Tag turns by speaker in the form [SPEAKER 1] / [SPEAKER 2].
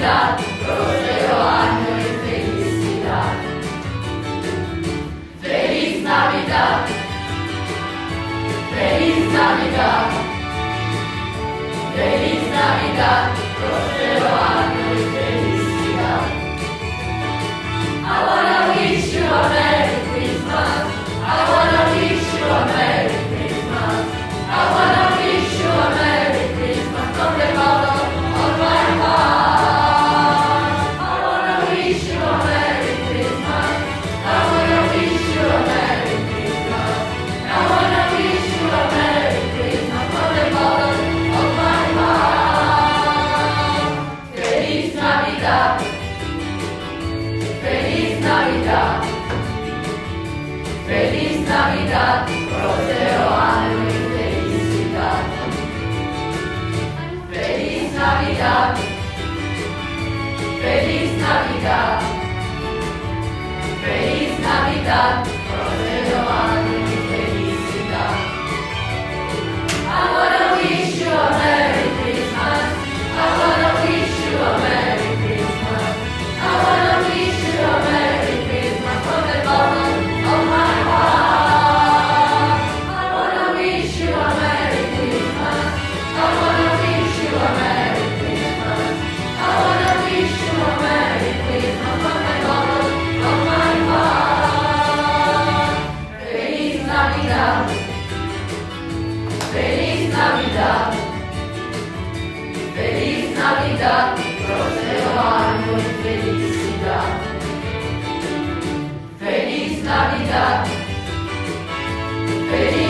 [SPEAKER 1] Navidad, próspero año y felicidad. Feliz Navidad, feliz Navidad, feliz Navidad, próspero año y felicidad. I wanna wish you a Merry Christmas. I wanna wish you a Merry Christmas. I wanna wish you a Merry Christmas from the bottom of my heart. I wanna wish you a Merry Christmas. I wanna wish you a Merry Christmas. I wanna wish you a Merry Christmas from the bottom of my heart. Feliz Navidad, feliz Navidad, feliz Navidad, próspero año y felicidad. Feliz Navidad, feliz Navidad, feliz Navidad, próspero año y felicidad. I wanna wish you a Merry Christmas. I wanna wish you a Merry Christmas. I wanna wish you a Merry Christmas from the bottom of my heart. I wanna wish you a Merry Christmas. I wanna wish you a Merry Christmas. I wanna wish you a Merry Christmas from the bottom of my heart. Feliz Navidad, feliz Navidad, feliz Navidad, próspero año y felicidad. Feliz Navidad, feliz